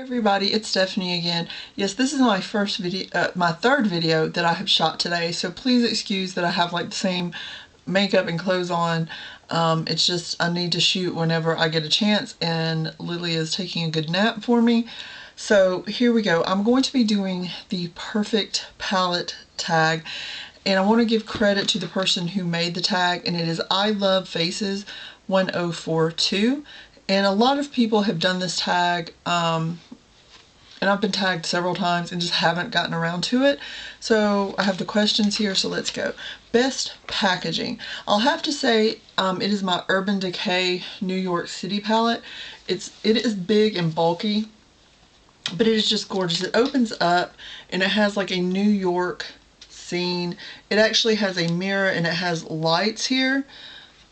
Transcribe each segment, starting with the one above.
Everybody, it's Stephanie again. Yes, this is my first video, my third video that I have shot today, so please excuse that I have like the same makeup and clothes on. It's just I need to shoot whenever I get a chance, and Lily is taking a good nap for me. So here we go. I'm going to be doing the perfect palette tag, and I want to give credit to the person who made the tag, and it is I Love Faces 1042. And a lot of people have done this tag, and I've been tagged several times and just haven't gotten around to it. So I have the questions here, so let's go. Best packaging. I'll have to say it is my Urban Decay New York City palette. It is big and bulky, but it is just gorgeous. It opens up and it has like a New York scene. It actually has a mirror and it has lights here,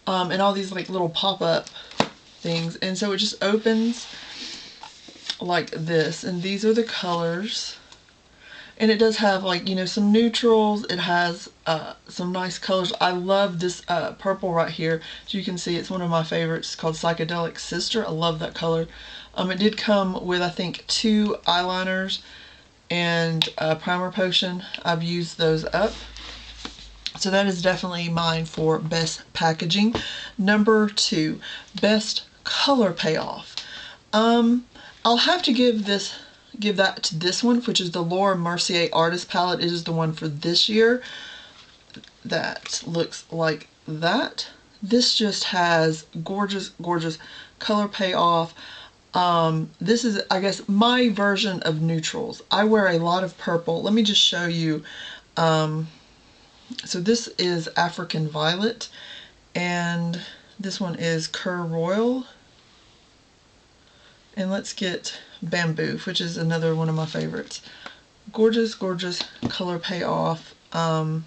and all these like little pop-up things, and so it just opens like this, and these are the colors, and it does have, like, you know, some neutrals. It has some nice colors. I love this purple right here. As you can see, it's one of my favorites. It's called Psychedelic Sister. I love that color. It did come with, I think, 2 eyeliners and a primer potion. I've used those up. So that is definitely mine for best packaging. Number 2, best color payoff. I'll have to give that to this one, which is the Laura Mercier Artist Palette. It is the one for this year. That looks like that. This just has gorgeous, gorgeous color payoff. This is, I guess, my version of neutrals. I wear a lot of purple. Let me just show you. So this is African Violet, and this one is Cur Royal. And let's get Bamboo, which is another one of my favorites. Gorgeous, gorgeous color payoff. I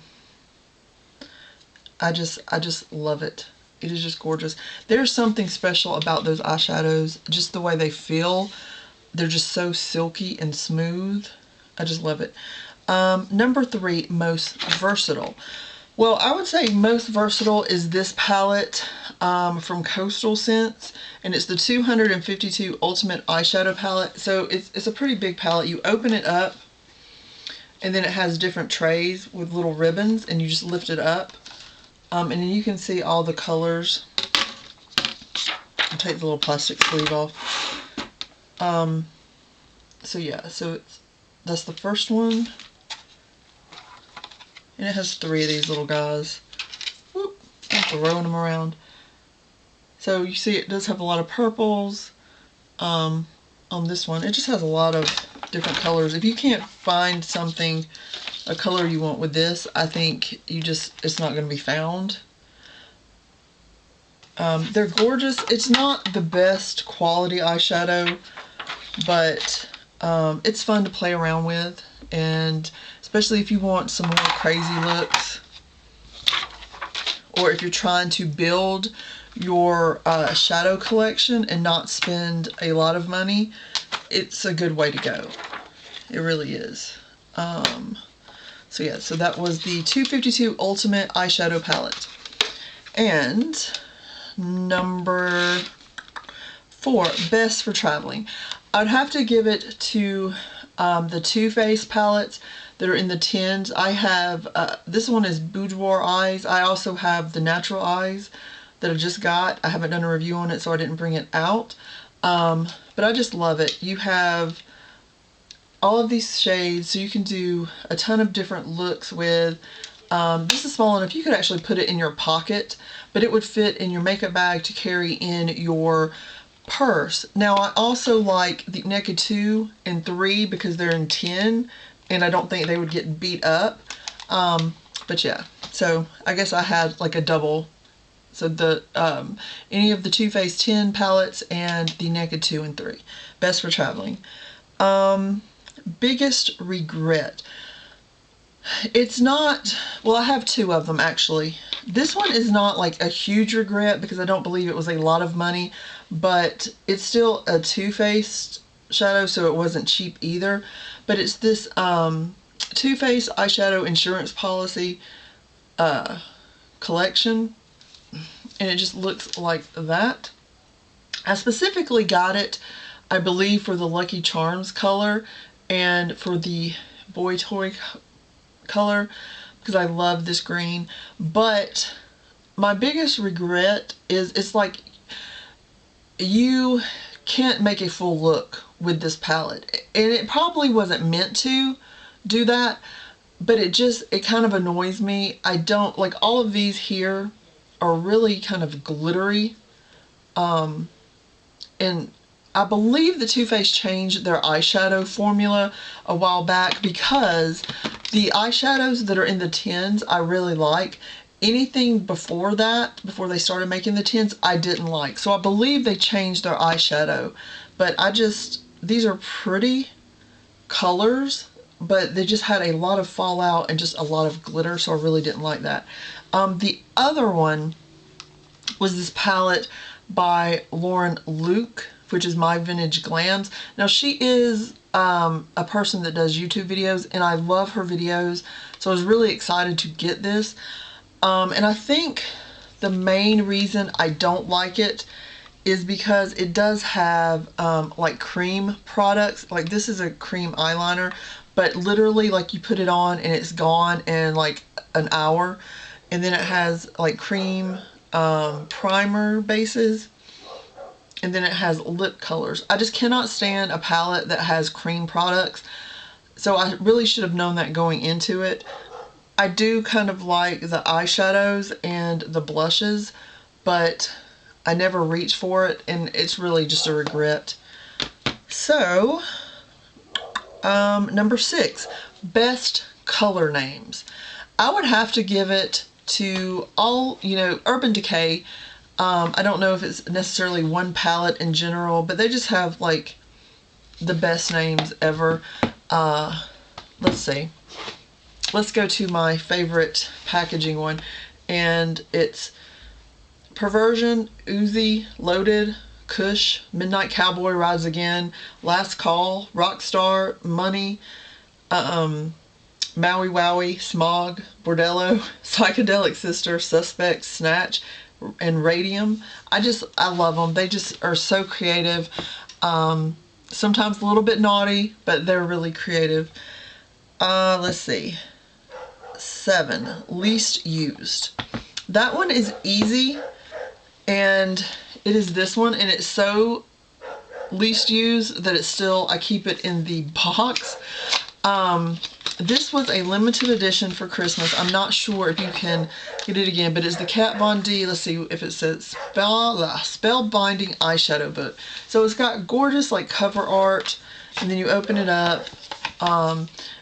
just love it. It is just gorgeous. There's something special about those eyeshadows, just the way they feel. They're just so silky and smooth. I just love it. Number 3, most versatile. Well, I would say most versatile is this palette from Coastal Scents, and it's the 252 Ultimate Eyeshadow Palette. So it's a pretty big palette. You open it up, and then it has different trays with little ribbons, and you just lift it up, and then you can see all the colors. I'll take the little plastic sleeve off. So yeah, so that's the first one. And it has 3 of these little guys. Whoop, I'm throwing them around. So you see it does have a lot of purples on this one. It just has a lot of different colors. If you can't find something, a color you want with this, I think it's not going to be found. They're gorgeous. It's not the best quality eyeshadow, but it's fun to play around with, and especially if you want some more crazy looks, or if you're trying to build your shadow collection and not spend a lot of money, it's a good way to go. It really is. So yeah, so that was the 252 Ultimate Eyeshadow Palette. And number 4, best for traveling. I'd have to give it to the Too Faced palettes that are in the tins. I have, this one is Boudoir Eyes. I also have the Natural Eyes that I just got. I haven't done a review on it, so I didn't bring it out. But I just love it. You have all of these shades, so you can do a ton of different looks with. This is small enough you could actually put it in your pocket, but it would fit in your makeup bag to carry in your purse. Now, I also like the Naked 2 and 3 because they're in tin, and I don't think they would get beat up. But yeah, so I guess I had like a double. So the any of the Too Faced 10 palettes and the Naked 2 and 3. Best for traveling. Biggest regret. It's not, well, I have 2 of them actually. This one is not like a huge regret because I don't believe it was a lot of money, but it's still a Too Faced shadow, so it wasn't cheap either. But it's this Too Faced Eyeshadow Insurance Policy collection, and it just looks like that. I specifically got it I believe for the Lucky Charms color and for the Boy Toy color, because I love this green. But my biggest regret is it's like you can't make a full look with this palette, and it probably wasn't meant to do that, but it kind of annoys me. I don't like all of these here are really kind of glittery, and I believe the Too Faced changed their eyeshadow formula a while back, because the eyeshadows that are in the tins I really like. Anything before that, before they started making the tins, I didn't like. So I believe they changed their eyeshadow. But these are pretty colors, but they just had a lot of fallout and just a lot of glitter, so I really didn't like that. The other one was this palette by Lauren Luke, which is My Vintage Glams. Now she is a person that does YouTube videos, and I love her videos, so I was really excited to get this. And I think the main reason I don't like it is because it does have like cream products. Like this is a cream eyeliner, but literally like you put it on and it's gone in like an hour. And then it has like cream primer bases, and then it has lip colors. I just cannot stand a palette that has cream products, so I really should have known that going into it. I do kind of like the eyeshadows and the blushes, but I never reach for it, and it's really just a regret. So, number 6, best color names. I would have to give it to Urban Decay. I don't know if it's necessarily one palette in general, but they just have like the best names ever. Let's see. Let's go to my favorite packaging one, and it's Perversion, Uzi, Loaded, Kush, Midnight Cowboy Rides Again, Last Call, Rockstar, Money, Maui Wowie, Smog, Bordello, Psychedelic Sister, Suspect, Snatch, and Radium. I love them. They just are so creative. Sometimes a little bit naughty, but they're really creative. Let's see. 7, least used. That one is easy, and it is this one, and it's so least used that I keep it in the box. This was a limited edition for Christmas. I'm not sure if you can get it again, but it's the Kat Von D. Let's see if it says Spellbinding Eyeshadow Book. So it's got gorgeous like cover art, and then you open it up.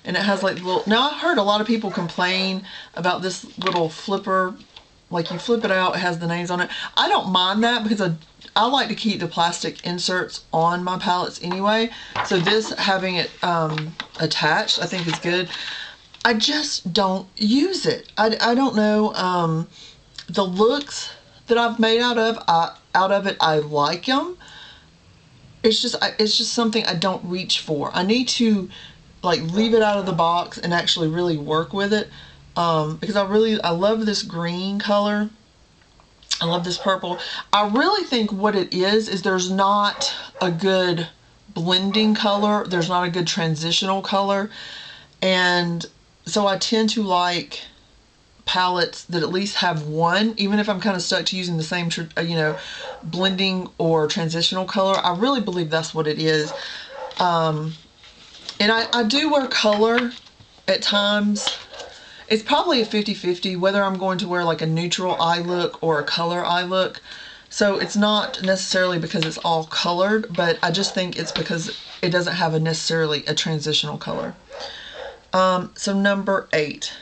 And it has like little, now I heard a lot of people complain about this little flipper, like you flip it out, it has the names on it. I don't mind that, because I like to keep the plastic inserts on my palettes anyway, so this having it attached I think is good. I just don't use it. I don't know, the looks that I've made out of it, I like them. It's just something I don't reach for. I need to like leave it out of the box and actually really work with it, because I love this green color. I love this purple. I really think what it is there's not a good blending color. There's not a good transitional color. And so I tend to like palettes that at least have one, even if I'm kind of stuck to using the same, blending or transitional color. I really believe that's what it is. And I do wear color at times. It's probably a 50-50 whether I'm going to wear like a neutral eye look or a color eye look. So it's not necessarily because it's all colored, but I just think it's because it doesn't have necessarily a transitional color. So number 8,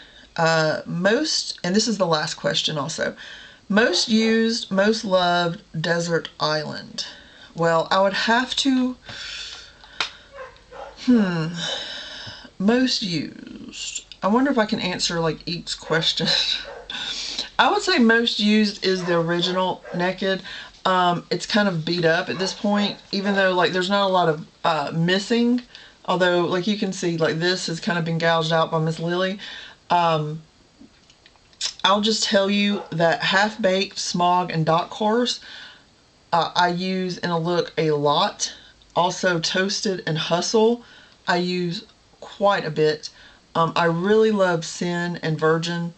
most, and this is the last question also, most used, most loved desert island. Well, I would have to, most used. I wonder if I can answer like each question. I would say most used is the original Naked. It's kind of beat up at this point, even though like there's not a lot of missing. Although like you can see like this has kind of been gouged out by Miss Lily. I'll just tell you that Half Baked, Smog, and Dark Horse I use in a look a lot. Also Toasted and Hustle I use quite a bit. I really love Sin and Virgin.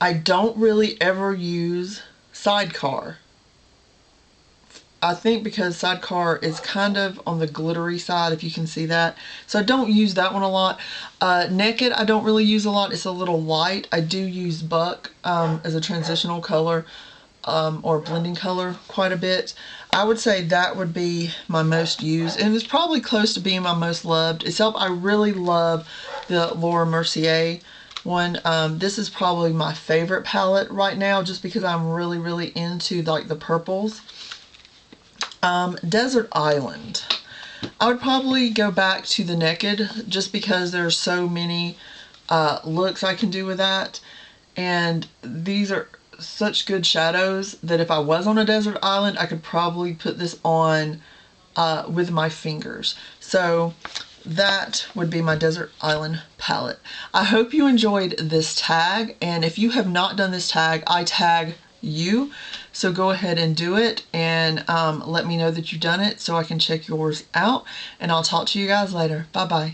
I don't really ever use Sidecar. I think because Sidecar is kind of on the glittery side, if you can see that. So I don't use that one a lot. Naked I don't really use a lot. It's a little light. I do use Buck as a transitional color or blending color quite a bit. I would say that would be my most used, and it's probably close to being my most loved, except I really love the Laura Mercier one. This is probably my favorite palette right now, just because I'm really into like the purples. Desert Island. I would probably go back to the Naked, just because there's so many looks I can do with that, and these are such good shadows that if I was on a desert island, I could probably put this on with my fingers. So that would be my Desert Island palette. I hope you enjoyed this tag, and if you have not done this tag, I tag you. So go ahead and do it, and let me know that you've done it so I can check yours out, and I'll talk to you guys later. Bye bye.